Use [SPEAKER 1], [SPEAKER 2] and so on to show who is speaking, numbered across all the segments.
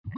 [SPEAKER 1] नमस्कार,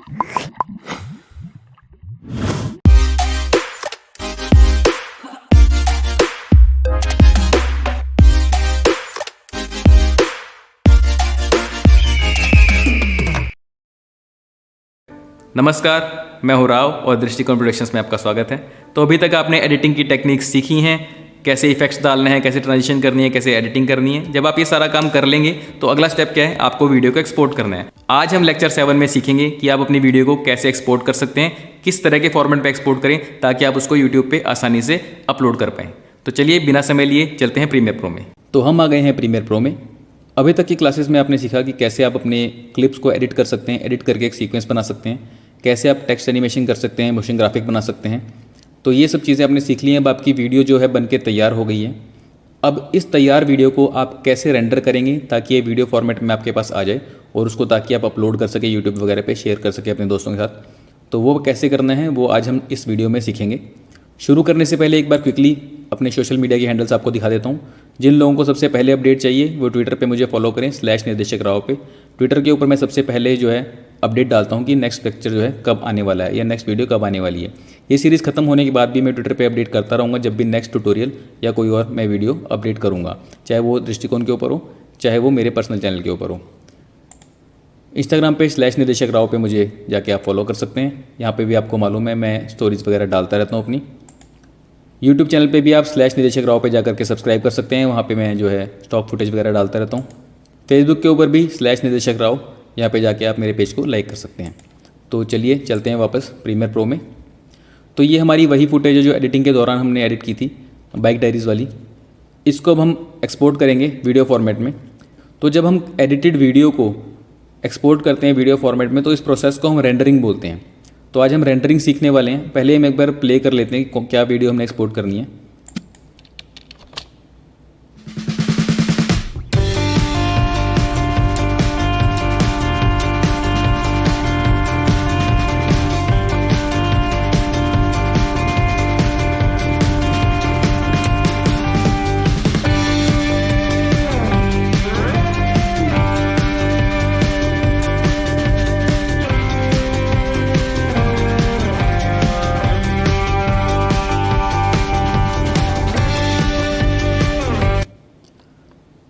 [SPEAKER 1] मैं हूँ राव और दृष्टिकोण प्रोडक्शंस में आपका स्वागत है। तो अभी तक आपने एडिटिंग की टेक्निक्स सीखी हैं, कैसे इफेक्ट्स डालने हैं, कैसे ट्रांजिशन करनी है, कैसे एडिटिंग करनी है। जब आप ये सारा काम कर लेंगे तो अगला स्टेप क्या है, आपको वीडियो को एक्सपोर्ट करना है। आज हम लेक्चर 7 में सीखेंगे कि आप अपनी वीडियो को कैसे एक्सपोर्ट कर सकते हैं, किस तरह के फॉर्मेट पे एक्सपोर्ट करें ताकि आप उसको यूट्यूब पे आसानी से अपलोड कर पाएँ। तो चलिए बिना समय लिए चलते हैं प्रीमियर प्रो में। तो हम आ गए हैं प्रीमियर प्रो में। अभी तक की क्लासेस में आपने सीखा कि कैसे आप अपने क्लिप्स को एडिट कर सकते हैं, एडिट करके एक सीक्वेंस बना सकते हैं, कैसे आप टेक्स्ट एनिमेशन कर सकते हैं, मोशन ग्राफिक बना सकते हैं। तो ये सब चीज़ें आपने सीख ली हैं। अब आपकी वीडियो जो है बन के तैयार हो गई है। अब इस तैयार वीडियो को आप कैसे रेंडर करेंगे ताकि ये वीडियो फॉर्मेट में आपके पास आ जाए और उसको ताकि आप अपलोड कर सके, यूट्यूब वगैरह पे शेयर कर सके अपने दोस्तों के साथ। तो वो कैसे करना है वो आज हम इस वीडियो में सीखेंगे। शुरू करने से पहले एक बार क्विकली अपने सोशल मीडिया के हैंडल्स आपको दिखा देता हूँ। जिन लोगों को सबसे पहले अपडेट चाहिए वो ट्विटर पे मुझे फॉलो करें /निर्देशक राव पे। ट्विटर के ऊपर मैं सबसे पहले जो है अपडेट डालता हूँ कि नेक्स्ट लेक्चर जो है कब आने वाला है या नेक्स्ट वीडियो कब आने वाली है। ये सीरीज़ खत्म होने के बाद भी मैं ट्विटर पे अपडेट करता रहूँगा जब भी नेक्स्ट ट्यूटोरियल या कोई और मैं वीडियो अपडेट करूँगा, चाहे वो दृष्टिकोण के ऊपर हो चाहे वो मेरे पर्सनल चैनल के ऊपर हो। इंस्टाग्राम पे /निर्देशक राव पे मुझे जाके आप फॉलो कर सकते हैं। यहाँ पे भी आपको मालूम है मैं स्टोरीज़ वगैरह डालता रहता हूँ अपनी। यूट्यूब चैनल पे भी आप /निर्देशक राव पे जाकर के सब्सक्राइब कर सकते हैं। वहाँ पे मैं जो है स्टॉक फुटेज वगैरह डालता रहता हूँ। फेसबुक के ऊपर भी /निर्देशक राव, यहाँ पे जाके आप मेरे पेज को लाइक कर सकते हैं। तो चलिए चलते हैं वापस प्रीमियर प्रो में। तो ये हमारी वही फुटेज है जो एडिटिंग के दौरान हमने एडिट की थी, बाइक डायरीज़ वाली। इसको अब हम एक्सपोर्ट करेंगे वीडियो फॉर्मेट में। तो जब हम एडिटेड वीडियो को एक्सपोर्ट करते हैं वीडियो फॉर्मेट में तो इस प्रोसेस को हम रेंडरिंग बोलते हैं। तो आज हम रेंडरिंग सीखने वाले हैं। पहले हम एक बार प्ले कर लेते हैं कि क्या वीडियो हमने एक्सपोर्ट करनी है।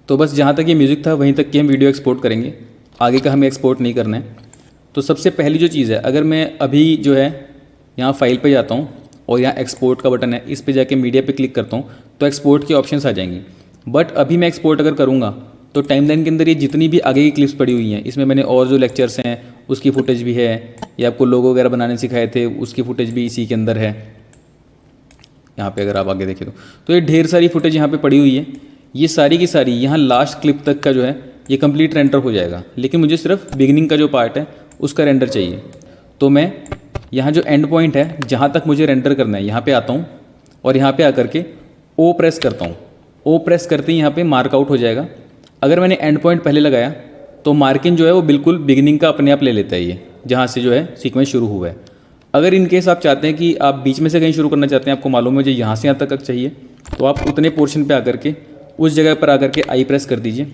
[SPEAKER 1] तो बस जहाँ तक ये म्यूज़िक था वहीं तक की हम वीडियो एक्सपोर्ट करेंगे, आगे का हमें एक्सपोर्ट नहीं करना है। तो सबसे पहली जो चीज़ है, अगर मैं अभी जो है यहाँ फाइल पे जाता हूँ और यहाँ एक्सपोर्ट का बटन है, इस पे जाके मीडिया पे क्लिक करता हूँ तो एक्सपोर्ट के ऑप्शंस आ जाएंगे। बट अभी मैं एक्सपोर्ट अगर करूँगा तो टाइमलाइन के अंदर ये जितनी भी आगे की क्लिप्स पड़ी हुई हैं, इसमें मैंने और जो लेक्चर्स हैं उसकी फुटेज भी है, या आपको लोगो वगैरह बनाने सिखाए थे उसकी फुटेज भी इसी के अंदर है। यहाँ पे अगर आप आगे देखें तो ये ढेर सारी फुटेज यहाँ पे पड़ी हुई है। ये सारी की सारी यहाँ लास्ट क्लिप तक का जो है ये कंप्लीट रेंडर हो जाएगा, लेकिन मुझे सिर्फ बिगिनिंग का जो पार्ट है उसका रेंडर चाहिए। तो मैं यहाँ जो एंड पॉइंट है जहाँ तक मुझे रेंडर करना है यहाँ पे आता हूँ और यहाँ पे आकर के ओ प्रेस करता हूँ। ओ प्रेस करते ही यहाँ पे मार्क आउट हो जाएगा। अगर मैंने एंड पॉइंट पहले लगाया तो मार्किंग जो है वो बिल्कुल बिगिनिंग का अपने आप ले लेता है, ये जहाँ से जो है सीक्वेंस शुरू हुआ है। अगर इन केस आप चाहते हैं कि आप बीच में से कहीं शुरू करना चाहते हैं, आपको मालूम है मुझे यहाँ से यहाँ तक चाहिए, तो आप उतने पोर्शन पे आकर के उस जगह पर आकर के आई प्रेस कर दीजिए।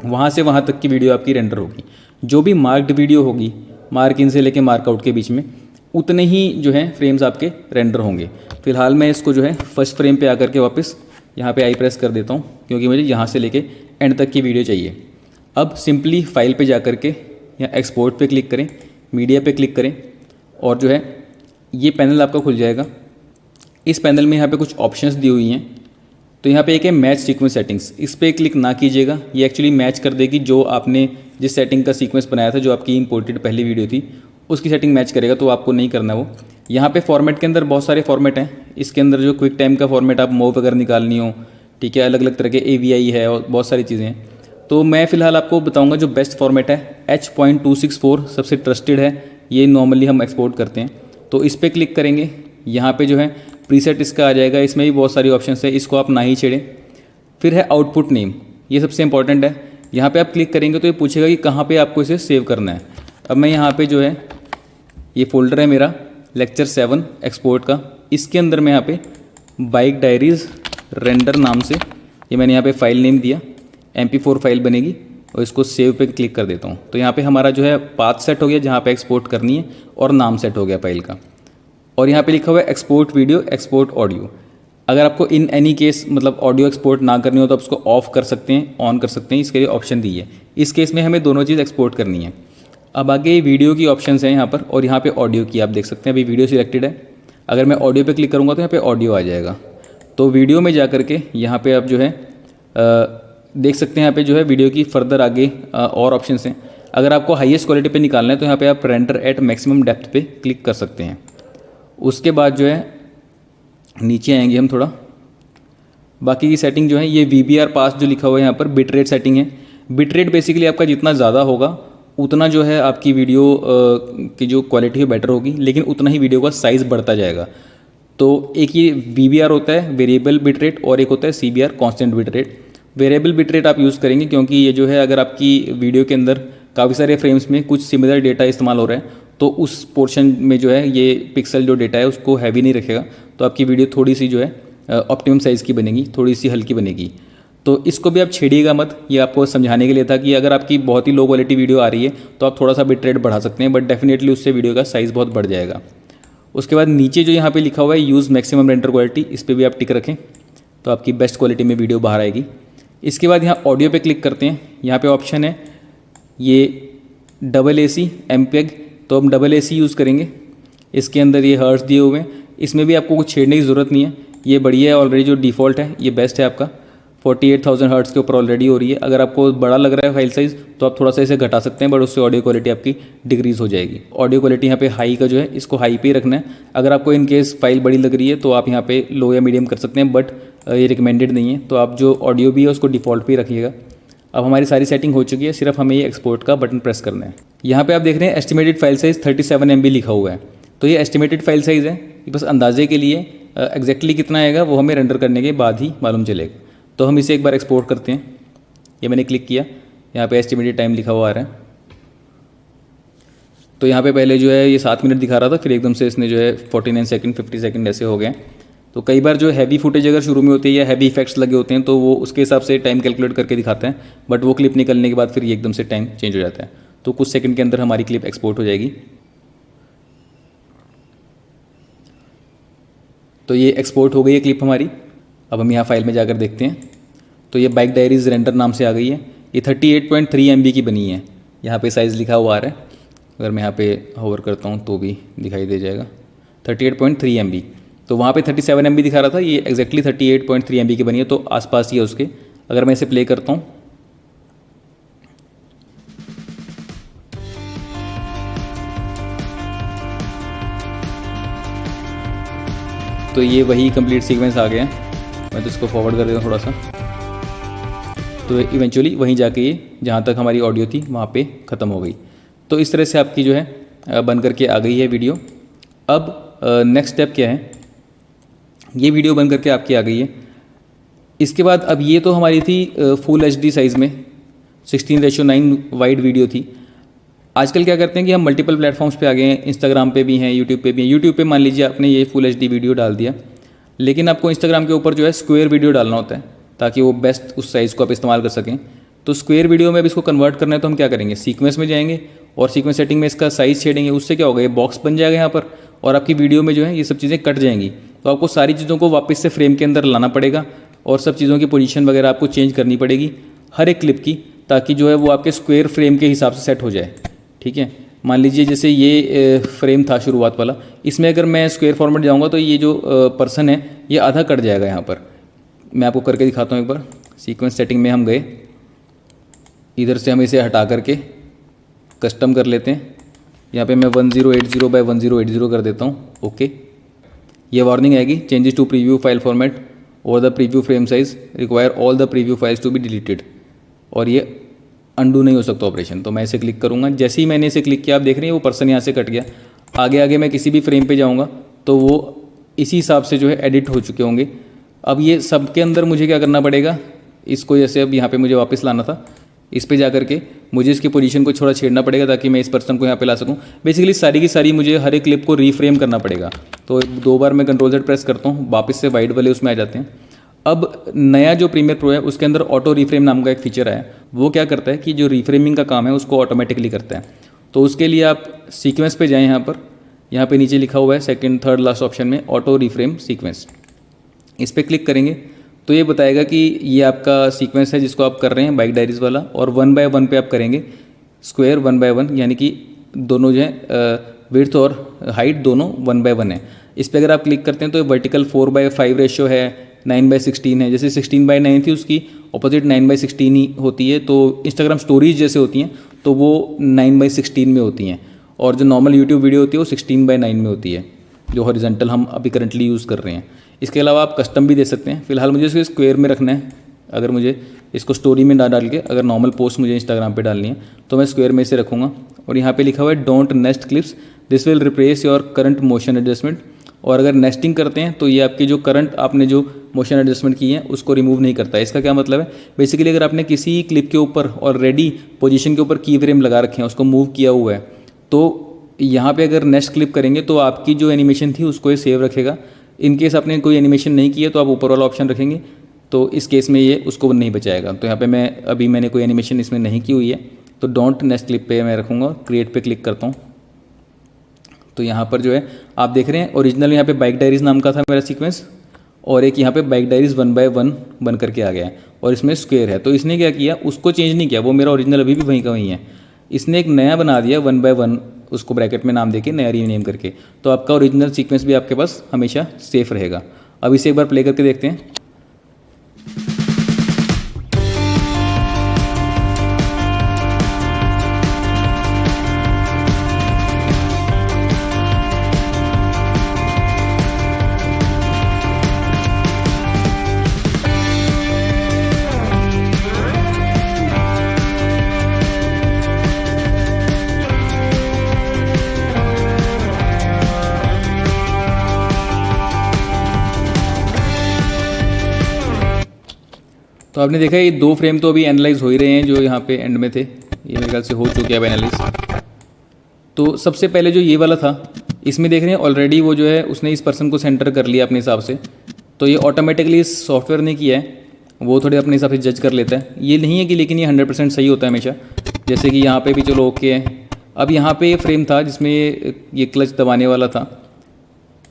[SPEAKER 1] वहाँ से वहाँ तक की वीडियो आपकी रेंडर होगी। जो भी मार्क्ड वीडियो होगी, मार्क इन से लेके मार्क आउट के बीच में उतने ही जो है फ्रेम्स आपके रेंडर होंगे। फिलहाल मैं इसको जो है फर्स्ट फ्रेम पे आकर के वापस यहाँ पे आई प्रेस कर देता हूँ, क्योंकि मुझे यहाँ से लेके एंड तक की वीडियो चाहिए। अब सिंपली फाइल पे जा कर के या एक्सपोर्ट पे क्लिक करें, मीडिया पे क्लिक करें और जो है ये पैनल आपका खुल जाएगा। इस पैनल में यहाँ पे कुछ ऑप्शंस दी हुई हैं। तो यहाँ पे एक है मैच सीक्वेंस सेटिंग्स, इस पर क्लिक ना कीजिएगा। ये एक्चुअली मैच कर देगी जो आपने जिस सेटिंग का सीक्वेंस बनाया था, जो आपकी इंपोर्टेड पहली वीडियो थी उसकी सेटिंग मैच करेगा, तो आपको नहीं करना वो। यहाँ पे फॉर्मेट के अंदर बहुत सारे फॉर्मेट हैं। इसके अंदर जो क्विक टाइम का फॉर्मेट आप मूव वगैरह निकालनी हो, ठीक है, अलग अलग तरह के AVI है और बहुत सारी चीज़ें हैं। तो मैं फ़िलहाल आपको बताऊँगा जो बेस्ट फॉर्मेट है H.264 सबसे ट्रस्टेड है, ये नॉर्मली हम एक्सपोर्ट करते हैं। तो इस पर क्लिक करेंगे, यहाँ पे जो है प्रीसेट इसका आ जाएगा। इसमें भी बहुत सारी ऑप्शंस है, इसको आप ना ही छेड़ें। फिर है आउटपुट नेम, ये सबसे इंपॉर्टेंट है। यहाँ पे आप क्लिक करेंगे तो ये पूछेगा कि कहाँ पे आपको इसे सेव करना है। अब मैं यहाँ पे जो है ये फोल्डर है मेरा लेक्चर 7 एक्सपोर्ट का, इसके अंदर मैं यहाँ पे बाइक डायरीज़ रेंडर नाम से ये मैंने यहाँ पे फाइल नेम दिया। MP4 फाइल बनेगी, और इसको सेव पे क्लिक कर देता हूँ। तो यहाँ पे हमारा जो है पाथ सेट हो गया जहाँ पे एक्सपोर्ट करनी है और नाम सेट हो गया फाइल का। और यहाँ पे लिखा हुआ है एक्सपोर्ट वीडियो, एक्सपोर्ट ऑडियो। अगर आपको इन एनी केस मतलब ऑडियो एक्सपोर्ट ना करनी हो तो आप उसको ऑफ कर सकते हैं, ऑन कर सकते हैं, इसके लिए ऑप्शन दी है। इस केस में हमें दोनों चीज़ एक्सपोर्ट करनी है। अब आगे वीडियो की ऑप्शन है यहाँ पर, और यहाँ पे ऑडियो की आप देख सकते हैं। अभी वीडियो सिलेक्टेड है, अगर मैं ऑडियो पे क्लिक करूँगा तो यहाँ पे ऑडियो आ जाएगा। तो वीडियो में जा करके यहाँ पे आप जो है देख सकते हैं, यहाँ पे जो है वीडियो की फर्दर आगे और ऑप्शन हैं। अगर आपको हाईएस्ट क्वालिटी पे निकालना है तो यहाँ पे आप रेंडर एट मैक्सिमम डेप्थ पे क्लिक कर सकते हैं। उसके बाद जो है नीचे आएंगे हम थोड़ा, बाकी की सेटिंग जो है ये VBR पास जो लिखा हुआ है यहाँ पर बिट रेट सेटिंग है। बिट रेट बेसिकली आपका जितना ज़्यादा होगा उतना जो है आपकी वीडियो की जो क्वालिटी है बेटर होगी, लेकिन उतना ही वीडियो का साइज़ बढ़ता जाएगा। तो एक ये VBR होता है वेरिएबल बिट रेट, और एक होता है CBR constant bit rate. Variable bit rate आप यूज़ करेंगे क्योंकि ये जो है अगर आपकी वीडियो के अंदर काफ़ी सारे फ्रेम्स में कुछ सिमिलर डेटा इस्तेमाल हो रहा है तो उस पोर्शन में जो है ये पिक्सल जो डेटा है उसको हैवी नहीं रखेगा, तो आपकी वीडियो थोड़ी सी जो है ऑप्टिमम साइज़ की बनेगी, थोड़ी सी हल्की बनेगी। तो इसको भी आप छेड़िएगा मत, ये आपको समझाने के लिए था कि अगर आपकी बहुत ही लो क्वालिटी वीडियो आ रही है तो आप थोड़ा सा बिट रेट बढ़ा सकते हैं, बट डेफिनेटली उससे वीडियो का साइज़ बहुत बढ़ जाएगा। उसके बाद नीचे जो यहाँ पे लिखा हुआ है यूज़ मैक्सिमम रेंडर क्वालिटी, इस पर भी आप टिक रखें तो आपकी बेस्ट क्वालिटी में वीडियो बाहर आएगी। इसके बाद यहाँ ऑडियो पे क्लिक करते हैं, यहाँ पे ऑप्शन है ये AC MPEG, तो हम AC यूज़ करेंगे। इसके अंदर ये हर्ट्ज़ दिए हुए हैं, इसमें भी आपको कुछ छेड़ने की ज़रूरत नहीं है, ये बढ़िया है ऑलरेडी, जो डिफ़ॉल्ट है ये बेस्ट है आपका। 48,000 हर्ट्ज़ के ऊपर ऑलरेडी हो रही है। अगर आपको बड़ा लग रहा है फाइल साइज़ तो आप थोड़ा सा इसे घटा सकते हैं, बट उससे ऑडियो क्वालिटी आपकी डिक्रीज़ हो जाएगी। ऑडियो क्वालिटी यहाँ पे हाई का जो है इसको हाई पे ही रखना है। अगर आपको इन केस फाइल बड़ी लग रही है तो आप यहाँ पे लो या मीडियम कर सकते हैं, बट ये रिकमेंडेड नहीं है। तो आप जो ऑडियो भी है उसको डिफ़ॉल्ट पे ही रखिएगा। अब हमारी सारी सेटिंग हो चुकी है, सिर्फ हमें ये एक्सपोर्ट का बटन प्रेस करना है। यहाँ पे आप देख रहे हैं एस्टिमेटेड फाइल साइज़ 37 MB लिखा हुआ है, तो ये एस्टिमेटेड फाइल साइज़ है, ये बस अंदाजे के लिए। एग्जैक्टली कितना आएगा वो हमें रेंडर करने के बाद ही मालूम चलेगा। तो हम इसे एक बार एक्सपोर्ट करते हैं। ये मैंने क्लिक किया, यहाँ पे एस्टिमेटेड टाइम लिखा हुआ आ रहा है। तो यहाँ पे पहले जो है ये 7 मिनट दिखा रहा था, फिर एकदम से इसने जो है 49 सेकंड 50 सेकंड ऐसे हो गए। तो कई बार जो हैवी फुटेज अगर शुरू में होती है या हैवी इफेक्ट्स लगे होते हैं तो वो उसके हिसाब से टाइम कैलकुलेट करके दिखाते हैं, बट वो क्लिप निकलने के बाद फिर ये एकदम से टाइम चेंज हो जाता है। तो कुछ सेकंड के अंदर हमारी क्लिप एक्सपोर्ट हो जाएगी। तो ये एक्सपोर्ट हो गई है क्लिप हमारी। अब हम यहाँ फाइल में जाकर देखते हैं, तो ये बाइक डायरीज रेंडर नाम से आ गई है। ये 38.3 MB की बनी है, यहाँ पे साइज़ लिखा हुआ आ रहा है। अगर मैं यहाँ पे होवर करता हूँ तो भी दिखाई दे जाएगा 38.3 MB। तो वहाँ पे 37 MB दिखा रहा था, ये एग्जैक्टली 38.3 MB की बनी है, तो आसपास ही है उसके। अगर मैं इसे प्ले करता हूँ तो ये वही कंप्लीट सीक्वेंस आ गया। मैं तो इसको फॉरवर्ड कर देता हूँ थोड़ा सा, तो इवेंचुअली वहीं जाके ये जहाँ तक हमारी ऑडियो थी वहाँ पे ख़त्म हो गई। तो इस तरह से आपकी जो है बन करके आ गई है वीडियो। अब नेक्स्ट स्टेप क्या है, ये वीडियो बन करके आपकी आ गई है। इसके बाद अब ये तो हमारी थी फुल HD साइज़ में 16:9 वाइड वीडियो थी। आजकल क्या करते हैं कि हम मल्टीपल प्लेटफॉर्म्स पे आ गए हैं, इंस्टाग्राम पे भी हैं, यूट्यूब पे भी हैं। यूट्यूब पे मान लीजिए आपने ये फुल HD वीडियो डाल दिया, लेकिन आपको इंस्टाग्राम के ऊपर जो है स्क्वायर वीडियो डालना होता है ताकि वो बेस्ट उस साइज़ को आप इस्तेमाल कर सकें। तो स्क्वायर वीडियो में अब इसको कन्वर्ट करना है तो हम क्या करेंगे, सीक्वेंस में जाएंगे और सीक्वेंस सेटिंग में इसका साइज़ छेड़ेंगे। उससे क्या होगा, ये बॉक्स बन जाएगा यहाँ पर और आपकी वीडियो में जो है ये सब चीज़ें कट जाएंगी। तो आपको सारी चीज़ों को वापस से फ्रेम के अंदर लाना पड़ेगा और सब चीज़ों की पोजीशन वगैरह आपको चेंज करनी पड़ेगी हर एक क्लिप की, ताकि जो है वो आपके स्क्वायर फ्रेम के हिसाब से सेट हो जाए। ठीक है, मान लीजिए जैसे ये फ्रेम था शुरुआत वाला, इसमें अगर मैं स्क्वायर फॉर्मेट जाऊँगा तो ये जो पर्सन है ये आधा कट जाएगा। यहाँ पर मैं आपको करके दिखाता हूँ एक बार। सीक्वेंस सेटिंग में हम गए, इधर से हम इसे हटा करके कस्टम कर लेते हैं। यहाँ पे मैं 1080x1080 कर देता हूँ। ओके, ये वार्निंग आएगी, changes to preview file format और the preview frame size require all the preview files to be deleted, और ये अंडू नहीं हो सकता ऑपरेशन। तो मैं इसे क्लिक करूँगा, जैसे ही मैंने इसे क्लिक किया आप देख रहे हैं वो पर्सन यहाँ से कट गया। आगे मैं किसी भी फ्रेम पे जाऊँगा तो वो इसी हिसाब से जो है एडिट हो चुके होंगे। अब ये सब के अंदर मुझे क्या करना पड़ेगा, इसको जैसे अब यहाँ पे मुझे वापस लाना था, इस पे जा करके मुझे इसकी पोजीशन को थोड़ा छेड़ना पड़ेगा ताकि मैं इस पर्सन को यहाँ पे ला सकूँ। बेसिकली सारी की सारी मुझे हर एक क्लिप को रीफ्रेम करना पड़ेगा। तो 2 बार मैं Ctrl Z प्रेस करता हूँ, वापस से वाइड वाले उसमें आ जाते हैं। अब नया जो प्रीमियर प्रो है उसके अंदर ऑटो रीफ्रेम नाम का एक फीचर है। वो क्या करता है कि जो रीफ्रेमिंग का काम है उसको ऑटोमेटिकली करता है। तो उसके लिए आप सीक्वेंस पे जाएं, यहाँ पे नीचे लिखा हुआ है सेकंड थर्ड लास्ट ऑप्शन में ऑटो रीफ्रेम सीक्वेंस। इस पर क्लिक करेंगे तो ये बताएगा कि ये आपका सीक्वेंस है जिसको आप कर रहे हैं बाइक डायरीज़ वाला, और 1 बाय 1 पे आप करेंगे स्क्वायर 1 बाय 1, यानी कि दोनों जो है विड्थ और हाइट दोनों 1 बाय 1 है। इस पर अगर आप क्लिक करते हैं तो वर्टिकल 4:5 रेशियो है, 9:16 है। जैसे 16:9 थी उसकी ऑपोजिट 9:16 ही होती है। तो इंस्टाग्राम स्टोरीज जैसे होती हैं तो वो 9:16 में होती हैं, और जो नॉर्मल यूट्यूब वीडियो होती है वो 16:9 में होती है, जो हॉरिजॉन्टल हम अभी करंटली यूज़ कर रहे हैं। इसके अलावा आप कस्टम भी दे सकते हैं। फिलहाल मुझे इसको स्क्वायर में रखना है। अगर मुझे इसको स्टोरी में ना डाल के अगर नॉर्मल पोस्ट मुझे इंस्टाग्राम पे डालनी है तो मैं स्क्वायर में से रखूँगा। और यहाँ पे लिखा हुआ है don't nest clips, this will replace your current motion adjustment. और अगर नेस्टिंग करते हैं तो ये आपकी जो करंट आपने जो मोशन एडजस्टमेंट की है उसको रिमूव नहीं करता है। इसका क्या मतलब है, बेसिकली अगर आपने किसी क्लिप के ऊपर ऑलरेडी पोजीशन के ऊपर की फ्रेम लगा रखे हैं, उसको मूव किया हुआ है, तो यहाँ पे अगर नेक्स्ट क्लिप करेंगे तो आपकी जो एनिमेशन थी उसको ये सेव रखेगा। इन केस आपने कोई एनिमेशन नहीं की है तो आप ऊपर वाला ऑप्शन रखेंगे, तो इस केस में ये उसको नहीं बचाएगा। तो यहाँ पे मैंने कोई एनिमेशन इसमें नहीं की हुई है, तो डोंट नेक्स्ट क्लिप पे मैं रखूँगा, क्रिएट पे क्लिक करता हूँ। तो यहाँ पर जो है आप देख रहे हैं ओरिजिनल यहाँ पे बाइक डायरीज़ नाम का था मेरा सीक्वेंस, और एक यहाँ पे बाइक डायरीज़ 1 बाय 1 बन करके आ गया है, और इसमें स्क्वायर है। तो इसने क्या किया, उसको चेंज नहीं किया, वो मेरा ओरिजिनल अभी भी वहीं का वहीं है। इसने एक नया बना दिया 1 बाय 1, उसको ब्रैकेट में नाम देके नया रीनेम करके। तो आपका ओरिजिनल सीक्वेंस भी आपके पास हमेशा सेफ रहेगा। अब इसे एक बार प्ले करके देखते हैं। तो आपने देखा ये 2 फ्रेम तो अभी एनालाइज हो ही रहे हैं, जो यहाँ पे एंड में थे, ये मेरे ख्याल से हो चुके हैं अब एनालाइज। तो सबसे पहले जो ये वाला था, इसमें देख रहे हैं ऑलरेडी वो जो है उसने इस पर्सन को सेंटर कर लिया अपने हिसाब से। तो ये ऑटोमेटिकली इस सॉफ्टवेयर ने किया है, वो थोड़े अपने हिसाब से जज कर लेता है। ये नहीं है कि लेकिन ये 100% सही होता है हमेशा। जैसे कि यहाँ पे भी चलो ओके है। अब यहाँ पे ये फ्रेम था जिसमें ये क्लच दबाने वाला था,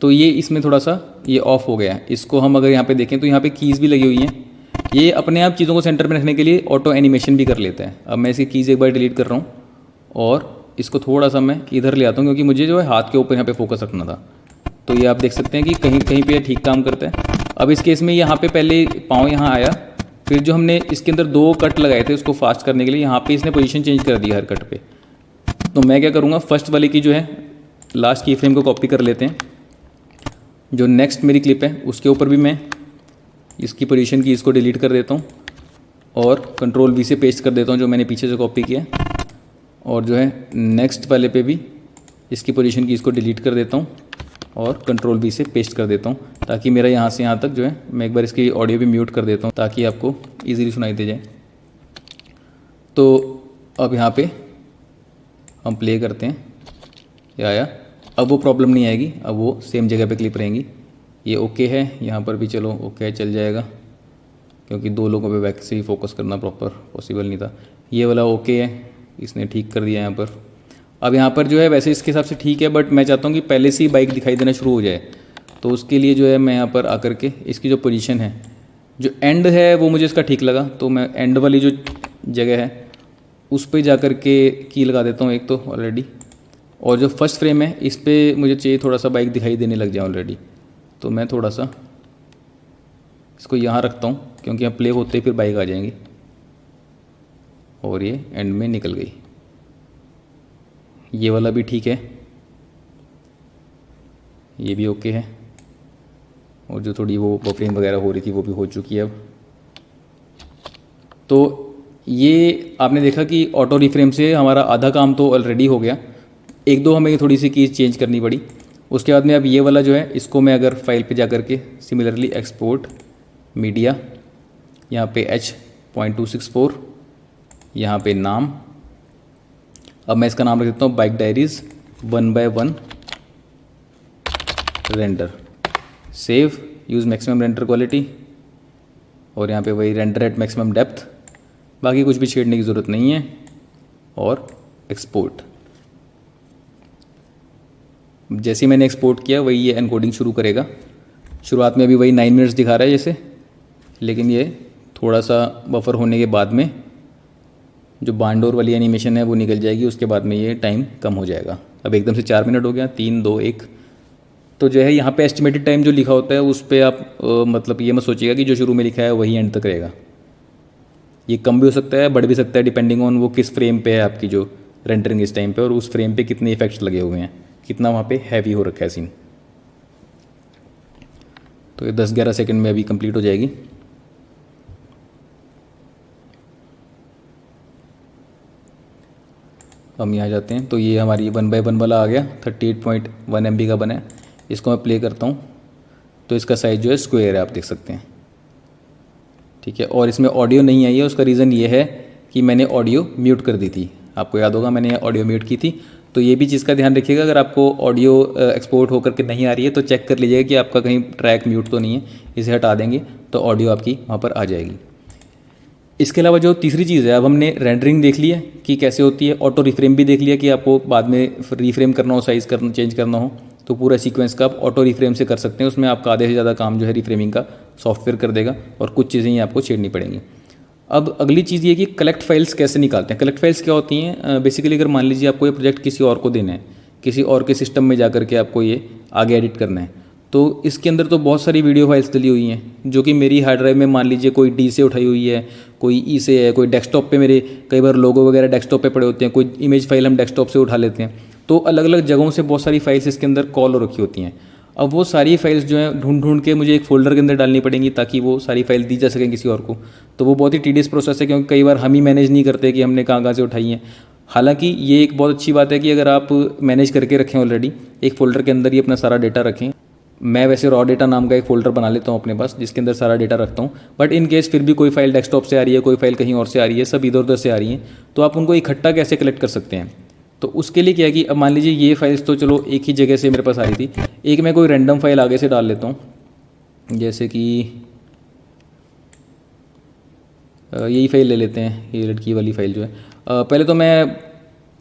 [SPEAKER 1] तो ये इसमें थोड़ा सा ये ऑफ हो गया है। इसको हम अगर यहाँ पे देखें तो यहाँ पे कीज़ भी लगी हुई हैं, ये अपने आप चीज़ों को सेंटर में रखने के लिए ऑटो एनिमेशन भी कर लेता है। अब मैं इसकी कीज़ एक बार डिलीट कर रहा हूँ और इसको थोड़ा सा मैं इधर ले आता हूँ, क्योंकि मुझे जो है हाथ के ऊपर यहाँ पे फोकस रखना था। तो ये आप देख सकते हैं कि कहीं कहीं पे ठीक काम करता है। अब इस केस में यहाँ पे पहले पाँव यहाँ आया, फिर जो हमने इसके अंदर 2 कट लगाए थे उसको फास्ट करने के लिए यहाँ पे इसने पोजीशन चेंज कर दी हर कट पे। तो मैं क्या करूँगा, फर्स्ट वाले की जो है लास्ट की फ्रेम को कॉपी कर लेते हैं। जो नेक्स्ट मेरी क्लिप है उसके ऊपर भी मैं इसकी पोजीशन की इसको डिलीट कर देता हूँ और कंट्रोल V से पेस्ट कर देता हूँ जो मैंने पीछे से कॉपी किया। और जो है नेक्स्ट वाले पे भी इसकी पोजीशन की इसको डिलीट कर देता हूँ और कंट्रोल V से पेस्ट कर देता हूँ, ताकि मेरा यहाँ से यहाँ तक जो है, मैं एक बार इसकी ऑडियो भी म्यूट कर देता हूँ ताकि आपको ईजीली सुनाई दे जाए। तो अब यहाँ पे हम प्ले करते हैं, ये आया। अब वो प्रॉब्लम नहीं आएगी, अब वो सेम जगह पे क्लिप रहेंगी। ये ओके है, यहाँ पर भी चलो ओके चल जाएगा, क्योंकि 2 लोगों पे वैसे ही फोकस करना प्रॉपर पॉसिबल नहीं था। ये वाला ओके है, इसने ठीक कर दिया यहाँ पर। अब यहाँ पर जो है वैसे इसके हिसाब से ठीक है, बट मैं चाहता हूँ कि पहले से ही बाइक दिखाई देना शुरू हो जाए। तो उसके लिए जो है मैं यहाँ पर आकर के इसकी जो पोजीशन है, जो एंड है वो मुझे इसका ठीक लगा, तो मैं एंड वाली जो जगह है उस पर जा कर के की लगा देता हूँ एक तो ऑलरेडी। और जो फर्स्ट फ्रेम है इस पर मुझे चाहिए थोड़ा सा बाइक दिखाई देने लग जाए ऑलरेडी, तो मैं थोड़ा सा इसको यहाँ रखता हूँ, क्योंकि यहाँ प्ले होते ही फिर बाइक आ जाएंगी। और ये एंड में निकल गई। ये वाला भी ठीक है, ये भी ओके है। और जो थोड़ी वो बफरिंग वगैरह हो रही थी वो भी हो चुकी है अब। तो ये आपने देखा कि ऑटो रिफ्रेम से हमारा आधा काम तो ऑलरेडी हो गया। 1-2 हमें थोड़ी सी कीज़ चेंज करनी पड़ी। उसके बाद में अब ये वाला जो है इसको मैं अगर फाइल पे जा कर के सिमिलरली एक्सपोर्ट मीडिया, यहाँ पे H.264, यहाँ पे नाम, अब मैं इसका नाम रख देता हूँ bike diaries 1 by 1 render, save, use maximum render quality, और यहाँ पे वही रेंडर एट मैक्सिमम डेप्थ, बाकी कुछ भी छेड़ने की ज़रूरत नहीं है। और एक्सपोर्ट, जैसे ही मैंने एक्सपोर्ट किया वही ये एनकोडिंग शुरू करेगा। शुरुआत में अभी वही 9 मिनट्स दिखा रहा है जैसे, लेकिन ये थोड़ा सा बफर होने के बाद में जो बांडोर वाली एनिमेशन है वो निकल जाएगी, उसके बाद में ये टाइम कम हो जाएगा। अब एकदम से 4 मिनट हो गया, 3 2 1। तो जो है यहाँ पे एस्टिमेटेड टाइम जो लिखा होता है उस पर आप मतलब ये मत सोचिएगा कि जो शुरू में लिखा है वही एंड तक रहेगा। ये कम भी हो सकता है, बढ़ भी सकता है, डिपेंडिंग ऑन वो किस फ्रेम पे है आपकी जो रेंडरिंग इस टाइम पे, और उस फ्रेम पे कितने इफेक्ट्स लगे हुए हैं, कितना वहाँ पे हैवी हो रखा है सीन। तो ये 10-11 सेकंड में अभी कंप्लीट हो जाएगी। हम यहाँ जाते हैं तो ये हमारी 1:1 वाला आ गया, 38.1 MB का बना है। इसको मैं प्ले करता हूँ तो इसका साइज़ जो है स्क्वायर है, आप देख सकते हैं, ठीक है। और इसमें ऑडियो नहीं आई है, उसका रीज़न ये है कि मैंने ऑडियो म्यूट कर दी थी। आपको याद होगा मैंने ऑडियो म्यूट की थी। तो ये भी चीज़ का ध्यान रखिएगा, अगर आपको ऑडियो एक्सपोर्ट होकर के नहीं आ रही है तो चेक कर लीजिएगा कि आपका कहीं ट्रैक म्यूट तो नहीं है। इसे हटा देंगे तो ऑडियो आपकी वहाँ पर आ जाएगी। इसके अलावा जो तीसरी चीज़ है, अब हमने रेंडरिंग देख लिया कि कैसे होती है, ऑटो रिफ्रेम भी देख लिया कि आपको बाद में रिफ्रेम करना हो, साइज़ करना, चेंज करना हो तो पूरा सीक्वेंस का आप ऑटो रिफ्रेम से कर सकते हैं। उसमें आपका आधे से ज़्यादा काम जो है रिफ्रेमिंग का सॉफ्टवेयर कर देगा और कुछ चीज़ें ही आपको छेड़नी पड़ेंगी। अब अगली चीज़ ये कि कलेक्ट फाइल्स कैसे निकालते हैं। कलेक्ट फाइल्स क्या होती हैं, बेसिकली अगर मान लीजिए आपको ये प्रोजेक्ट किसी और को देना है, किसी और के सिस्टम में जा करके आपको ये आगे एडिट करना है, तो इसके अंदर तो बहुत सारी वीडियो फाइल्स डली हुई हैं जो कि मेरी हार्ड ड्राइव में मान लीजिए कोई डी से उठाई हुई है, कोई ई से है, कोई डेस्कटॉप पे, मेरे कई बार लोगो वगैरह डेस्कटॉप पे पड़े होते हैं, कोई इमेज फाइल हम डेस्कटॉप से उठा लेते हैं। तो अलग अलग जगहों से बहुत सारी फाइल्स इसके अंदर कॉल हो रखी होती हैं। अब वो सारी फाइल्स जो है ढूंढ ढूंढ के मुझे एक फ़ोल्डर के अंदर डालनी पड़ेंगी ताकि वो सारी फाइल दी जा सकें किसी और को। तो वो बहुत ही टीडियस प्रोसेस है, क्योंकि कई बार हम ही मैनेज नहीं करते कि हमने कहाँ कहाँ से उठाई हैं। हालांकि ये एक बहुत अच्छी बात है कि अगर आप मैनेज करके रखें ऑलरेडी, एक फ़ोल्डर के अंदर ही अपना सारा डेटा रखें। मैं वैसे रॉ डेटा नाम का एक फ़ोल्डर बना लेता हूँ अपने पास, जिसके अंदर सारा डेटा रखता हूँ। बट इन केस फिर भी कोई फाइल डेस्कटॉप से आ रही है, कोई फाइल कहीं और से आ रही है, सब इधर उधर से आ रही हैं, तो आप उनको इकट्ठा कैसे कलेक्ट कर सकते हैं। तो उसके लिए क्या है कि अब मान लीजिए ये फाइल्स तो चलो एक ही जगह से मेरे पास आ रही थी, एक मैं कोई रैंडम फाइल आगे से डाल लेता हूँ, जैसे कि यही फाइल ले लेते हैं, ये लड़की वाली फाइल जो है। पहले तो मैं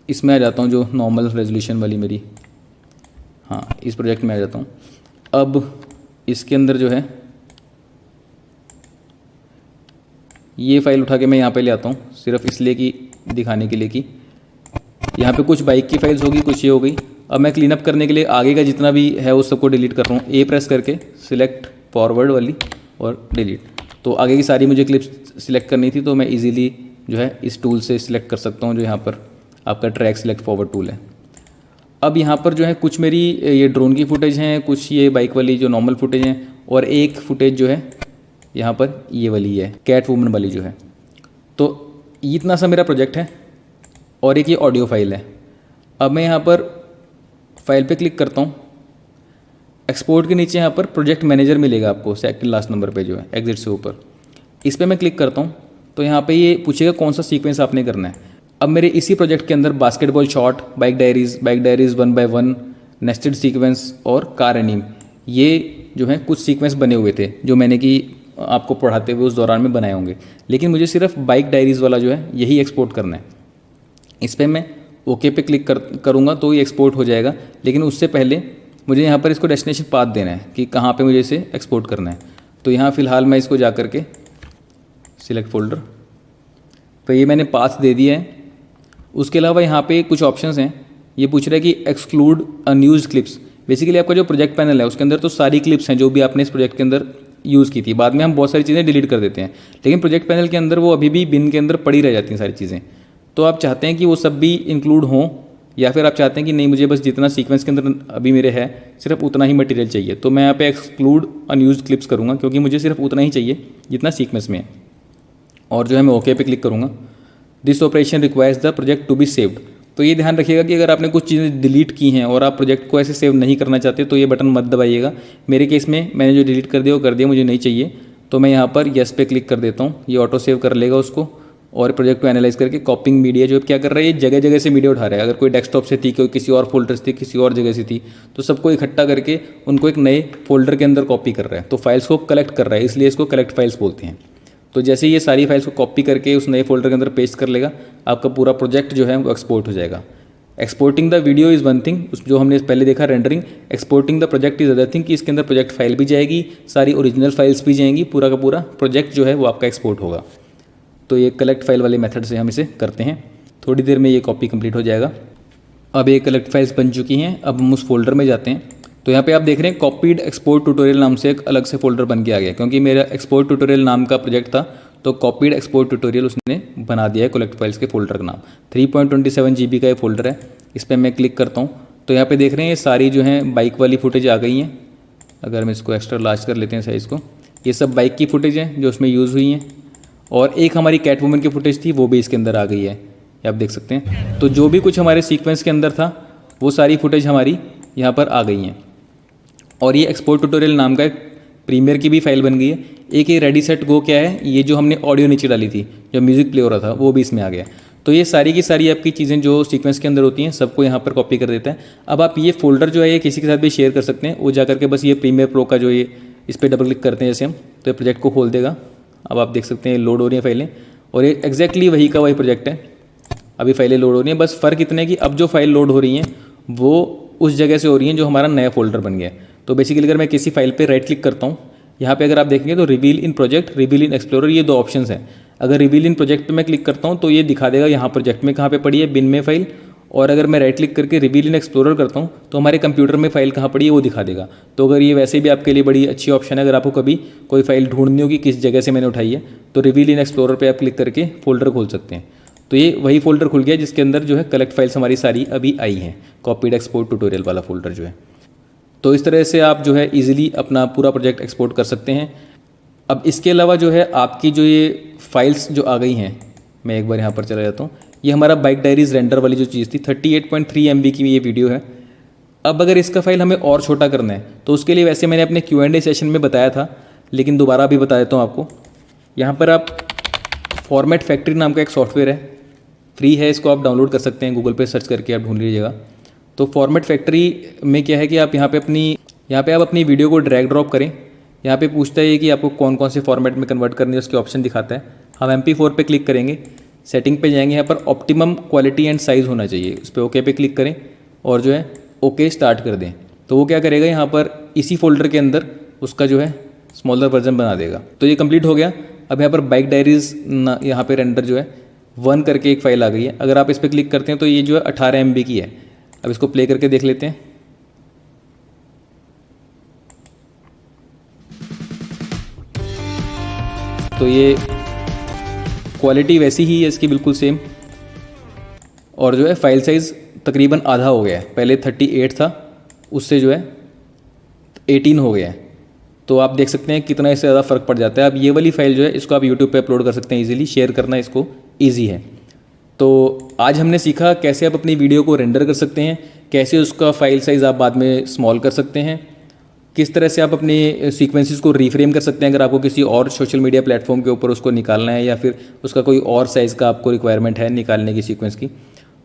[SPEAKER 1] इसमें आ जाता हूँ जो नॉर्मल रेजोल्यूशन वाली मेरी, हाँ इस प्रोजेक्ट में आ जाता हूँ। अब इसके अंदर जो है ये फाइल उठा के मैं यहाँ पे ले आता हूँ, सिर्फ इसलिए कि दिखाने के लिए कि यहाँ पे कुछ बाइक की फाइल्स होगी, कुछ ये हो गई। अब मैं क्लीन अप करने के लिए आगे का जितना भी है उस सबको डिलीट कर रहा हूँ। ए प्रेस करके सिलेक्ट फॉरवर्ड वाली और डिलीट। तो आगे की सारी मुझे क्लिप्स सिलेक्ट करनी थी, तो मैं इजीली जो है इस टूल से सिलेक्ट कर सकता हूँ, जो यहाँ पर आपका ट्रैक सिलेक्ट फॉरवर्ड टूल है। अब यहाँ पर जो है कुछ मेरी ये ड्रोन की फुटेज हैं, कुछ ये बाइक वाली जो नॉर्मल फुटेज हैं, और एक फुटेज जो है यहाँ पर ये वाली है कैट वुमन वाली जो है। तो इतना सा मेरा प्रोजेक्ट है और एक ये ऑडियो फाइल है। अब मैं यहाँ पर फाइल पे क्लिक करता हूँ, एक्सपोर्ट के नीचे यहाँ पर प्रोजेक्ट मैनेजर मिलेगा आपको सेकंड लास्ट नंबर पे जो है एग्जिट से ऊपर, इस पर मैं क्लिक करता हूँ तो यहाँ पे ये पूछेगा कौन सा सीक्वेंस आपने करना है। अब मेरे इसी प्रोजेक्ट के अंदर basketball shot, bike diaries 1x1, nested sequence और कार एनीम, ये जो है कुछ सीक्वेंस बने हुए थे जो मैंने कि आपको पढ़ाते हुए उस दौरान में बनाए होंगे। लेकिन मुझे सिर्फ बाइक डायरीज़ वाला जो है यही एक्सपोर्ट करना है। इस पर मैं ओके पे क्लिक करूँगा तो ये एक्सपोर्ट हो जाएगा। लेकिन उससे पहले मुझे यहाँ पर इसको डेस्टिनेशन पाथ देना है कि कहाँ पे मुझे इसे एक्सपोर्ट करना है। तो यहाँ फ़िलहाल मैं इसको जा करके सिलेक्ट फोल्डर, तो ये मैंने पाथ दे दिया है। उसके अलावा यहाँ पे कुछ ऑप्शंस हैं। ये पूछ रहा है कि एक्सक्लूड अनयूज्ड क्लिप्स। बेसिकली आपका जो प्रोजेक्ट पैनल है उसके अंदर तो सारी क्लिप्स हैं जो भी आपने इस प्रोजेक्ट के अंदर यूज़ की थी। बाद में हम बहुत सारी चीज़ें डिलीट कर देते हैं, लेकिन प्रोजेक्ट पैनल के अंदर वो अभी भी बिन के अंदर पड़ी रह जाती हैं सारी चीज़ें। तो आप चाहते हैं कि वो सब भी इंक्लूड हों, या फिर आप चाहते हैं कि नहीं मुझे बस जितना सीक्वेंस के अंदर अभी मेरे है सिर्फ उतना ही मटेरियल चाहिए। तो मैं यहाँ पे एक्सक्लूड अनयूज्ड क्लिप्स करूँगा, क्योंकि मुझे सिर्फ उतना ही चाहिए जितना सीक्वेंस में है। और जो है मैं ओके पे क्लिक करूँगा। This operation requires the project to be saved. तो ये ध्यान रखिएगा कि अगर आपने कुछ चीज़ें डिलीट की हैं और आप प्रोजेक्ट को ऐसे सेव नहीं करना चाहते तो ये बटन मत दबाइएगा। मेरे केस में मैंने जो डिलीट कर दिया वो कर दिया, मुझे नहीं चाहिए। तो मैं यहाँ पर यस पे क्लिक कर देता हूँ, ये ऑटो सेव कर लेगा उसको। और प्रोजेक्ट को एनालाइज करके कॉपिंग मीडिया जो क्या कर रहा है, ये जगह जगह से मीडिया उठा रहा है। अगर कोई डेस्कटॉप से थी, कोई किसी और फोल्डर से थी, किसी और जगह से थी, तो सबको इकट्ठा करके उनको एक नए फोल्डर के अंदर कॉपी कर रहा है। तो फाइल्स को कलेक्ट कर रहा है, इसलिए इसको कलेक्ट फाइल्स बोलते हैं। तो जैसे ये सारी फाइल्स को कॉपी करके उस नए फोल्डर के अंदर पेस्ट कर लेगा, आपका पूरा प्रोजेक्ट जो है वो एक्सपोर्ट हो जाएगा। Exporting the video is one thing, जो हमने पहले देखा rendering. Exporting the project is other thing, कि इसके अंदर प्रोजेक्ट फाइल भी जाएगी, सारी ओरिजिनल फाइल्स भी जाएंगी, पूरा का पूरा प्रोजेक्ट जो है वो आपका एक्सपोर्ट होगा। तो ये कलेक्ट फाइल वाले मेथड से हम इसे करते हैं। थोड़ी देर में ये कॉपी कंप्लीट हो जाएगा। अब ये कलेक्ट फाइल्स बन चुकी हैं। अब हम उस फोल्डर में जाते हैं। तो यहाँ पे आप देख रहे हैं कॉपीड एक्सपोर्ट ट्यूटोरियल नाम से एक अलग से फोल्डर बन के आ गया, क्योंकि मेरा एक्सपोर्ट ट्यूटोरियल नाम का प्रोजेक्ट था, तो कॉपीड एक्सपोर्ट ट्यूटोरियल उसने बना दिया है कलेक्ट फाइल्स के फोल्डर का नाम। 3.27 GB का ये फोल्डर है। इस पर मैं क्लिक करता हूँ तो यहाँ पे देख रहे हैं ये सारी जो हैं बाइक वाली फुटेज आ गई हैं। अगर हम इसको एक्स्ट्रा लार्ज कर लेते हैं साइज़ को, ये सब बाइक की फुटेज हैं जो उसमें यूज़ हुई हैं, और एक हमारी कैट वुमन की फुटेज थी वो भी इसके अंदर आ गई है, ये आप देख सकते हैं। तो जो भी कुछ हमारे सीक्वेंस के अंदर था वो सारी फुटेज हमारी यहाँ पर आ गई हैं। और ये एक्सपोर्ट ट्यूटोरियल नाम का एक प्रीमियर की भी फाइल बन गई है। एक ये रेडी सेट गो क्या है, ये जो हमने ऑडियो नीचे डाली थी, जो म्यूज़िक प्ले हो रहा था, वो भी इसमें आ गया। तो ये सारी की सारी आपकी चीज़ें जो सीक्वेंस के अंदर होती हैं सबको यहाँ पर कॉपी कर देता है। अब आप ये फोल्डर जो है ये किसी के साथ भी शेयर कर सकते हैं। वो जा करके बस ये प्रीमियर प्रो का जो ये इस पर डबल क्लिक करते हैं जैसे हम, तो ये प्रोजेक्ट को खोल देगा। अब आप देख सकते हैं लोड हो रही हैं फाइलें, और ये एग्जैक्टली वही का वही प्रोजेक्ट है। अभी फाइलें लोड हो रही हैं, बस फ़र्क इतना है कि अब जो फाइल लोड हो रही हैं वो उस जगह से हो रही हैं जो हमारा नया फोल्डर बन गया। तो बेसिकली अगर मैं किसी फाइल पे राइट क्लिक करता हूँ, यहाँ पे अगर आप देखेंगे तो रिवील इन प्रोजेक्ट, रिवील इन एक्सप्लोरर, ये दो ऑप्शंस हैं। अगर रिवील इन प्रोजेक्ट पे मैं क्लिक करता हूँ तो ये दिखा देगा यहाँ प्रोजेक्ट में कहाँ पे पड़ी है, बिन में फाइल। और अगर मैं राइट क्लिक करके रिवील इन एक्सप्लोरर करता हूँ तो हमारे कंप्यूटर में फाइल कहाँ पड़ी है वो दिखा देगा। तो अगर ये वैसे भी आपके लिए बड़ी अच्छी ऑप्शन है, अगर आपको कभी कोई फाइल ढूंढनी होगी किस जगह से मैंने उठाई है, तो रिवील इन एक्सप्लोरर पर आप क्लिक करके फोल्डर खोल सकते हैं। तो ये वही फोल्डर खुल गया जिसके अंदर जो है कलेक्ट फाइल्स हमारी सारी अभी आई हैं, कॉपीड एक्सपोर्ट ट्यूटोरियल वाला फोल्डर जो है। तो इस तरह से आप जो है इजीली अपना पूरा प्रोजेक्ट एक्सपोर्ट कर सकते हैं। अब इसके अलावा जो है आपकी जो ये फाइल्स जो आ गई हैं, मैं एक बार यहाँ पर चला जाता हूँ। ये हमारा बाइक डायरीज रेंडर वाली जो चीज़ थी, 38.3 MB की ये वीडियो है। अब अगर इसका फाइल हमें और छोटा करना है तो उसके लिए वैसे मैंने अपने Q&A सेशन में बताया था, लेकिन दोबारा भी बता देता हूँ आपको। यहाँ पर आप फॉर्मेट फैक्ट्री नाम का एक सॉफ्टवेयर है, फ्री है, इसको आप डाउनलोड कर सकते हैं, गूगल पे सर्च करके आप ढूंढ लीजिएगा। तो फॉर्मेट फैक्ट्री में क्या है कि आप यहाँ पे आप अपनी वीडियो को ड्रैग ड्रॉप करें। यहाँ पे पूछता है कि आपको कौन कौन से फॉर्मेट में कन्वर्ट करनी है, उसके ऑप्शन दिखाता है। हम MP4 पे क्लिक करेंगे, सेटिंग पे जाएंगे, यहाँ पर ऑप्टिमम क्वालिटी एंड साइज़ होना चाहिए, उस पर ओके पे क्लिक करें और जो है ओके स्टार्ट कर दें। तो वो क्या करेगा, यहाँ पर इसी फोल्डर के अंदर उसका जो है स्मॉलर वर्जन बना देगा। तो ये कंप्लीट हो गया। अब यहाँ पर बाइक डायरीज यहाँ पर रेंडर जो है 1 करके एक फ़ाइल आ गई है। अगर आप इस पर क्लिक करते हैं तो ये जो है 18 MB की है। अब इसको प्ले करके देख लेते हैं। तो ये क्वालिटी वैसी ही है इसकी बिल्कुल सेम, और जो है फाइल साइज़ तकरीबन आधा हो गया है। पहले 38 था, उससे जो है 18 हो गया है। तो आप देख सकते हैं कितना इससे ज़्यादा फ़र्क पड़ जाता है। अब ये वाली फ़ाइल जो है इसको आप यूट्यूब पे अपलोड कर सकते हैं इजीली, शेयर करना इसको ईजी है। तो आज हमने सीखा कैसे आप अपनी वीडियो को रेंडर कर सकते हैं, कैसे उसका फाइल साइज़ आप बाद में स्मॉल कर सकते हैं, किस तरह से आप अपने सीक्वेंसेस को रीफ्रेम कर सकते हैं अगर आपको किसी और सोशल मीडिया प्लेटफॉर्म के ऊपर उसको निकालना है, या फिर उसका कोई और साइज़ का आपको रिक्वायरमेंट है निकालने की सीक्वेंस की,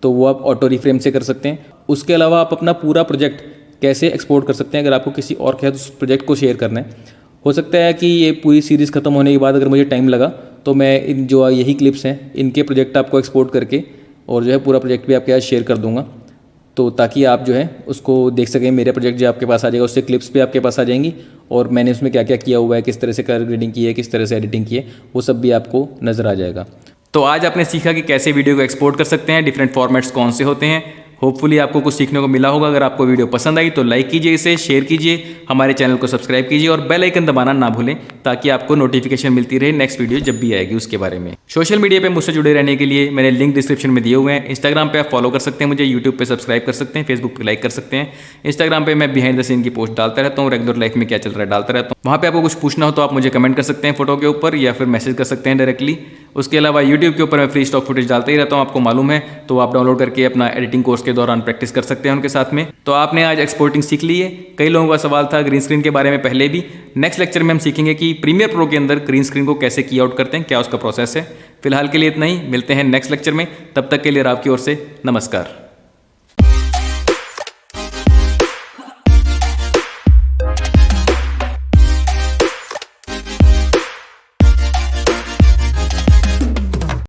[SPEAKER 1] तो वो आप ऑटो रीफ्रेम से कर सकते हैं। उसके अलावा आप अपना पूरा प्रोजेक्ट कैसे एक्सपोर्ट कर सकते हैं अगर आपको किसी और के साथ उस प्रोजेक्ट को शेयर करना है। हो सकता है कि ये पूरी सीरीज़ ख़त्म होने के बाद अगर मुझे टाइम लगा तो मैं इन जो यही क्लिप्स हैं इनके प्रोजेक्ट आपको एक्सपोर्ट करके और जो है पूरा प्रोजेक्ट भी आपके साथ शेयर कर दूंगा, तो ताकि आप जो है उसको देख सकें। मेरे प्रोजेक्ट जो आपके पास आ जाएगा उससे क्लिप्स भी आपके पास आ जाएंगी, और मैंने उसमें क्या क्या किया हुआ है, किस तरह से कलर ग्रेडिंग की है, किस तरह से एडिटिंग की है, वो सब भी आपको नज़र आ जाएगा। तो आज आपने सीखा कि कैसे वीडियो को एक्सपोर्ट कर सकते हैं, डिफरेंट फॉर्मेट्स कौन से होते हैं। होपफुली आपको कुछ सीखने को मिला होगा। अगर आपको वीडियो पसंद आई तो लाइक कीजिए, इसे शेयर कीजिए, हमारे चैनल को सब्सक्राइब कीजिए और बेल आइकन दबाना ना भूलें, ताकि आपको नोटिफिकेशन मिलती रहे नेक्स्ट वीडियो जब भी आएगी उसके बारे में। सोशल मीडिया पे मुझसे जुड़े रहने के लिए मैंने लिंक डिस्क्रिप्शन में दिए हुए हैं। इंस्टाग्राम पे आप फॉलो कर सकते हैं मुझे, यूट्यूब पे सब्सक्राइब कर सकते हैं, फेसबुक पे लाइक कर सकते हैं। इंस्टाग्राम पे मैं बिहाइंड द सीन की पोस्ट डालता रहता हूँ, रेगुलर लाइफ में क्या चल रहा है डालता रहता हूँ। वहाँ पे आपको कुछ पूछना हो तो आप मुझे कमेंट कर सकते हैं फोटो के ऊपर, या फिर मैसेज कर सकते हैं डायरेक्टली। उसके अलावा यूट्यूब के ऊपर मैं फ्री स्टॉक फुटेज डालता ही रहता हूँ, आपको मालूम है, तो आप डाउनलोड करके अपना एडिटिंग कोर्स के दौरान प्रैक्टिस कर सकते हैं उनके साथ में। तो आपने आज एक्सपोर्टिंग सीख ली है। कई लोगों का सवाल था ग्रीन स्क्रीन के बारे में पहले भी। नेक्स्ट लेक्चर में हम सीखेंगे कि प्रीमियर प्रो के अंदर ग्रीन स्क्रीन को कैसे की आउट करते हैं, क्या उसका प्रोसेस है। फिलहाल के लिए इतना ही, मिलते हैं नेक्स्ट लेक्चर में। तब तक के लिए आपकी ओर से नमस्कार।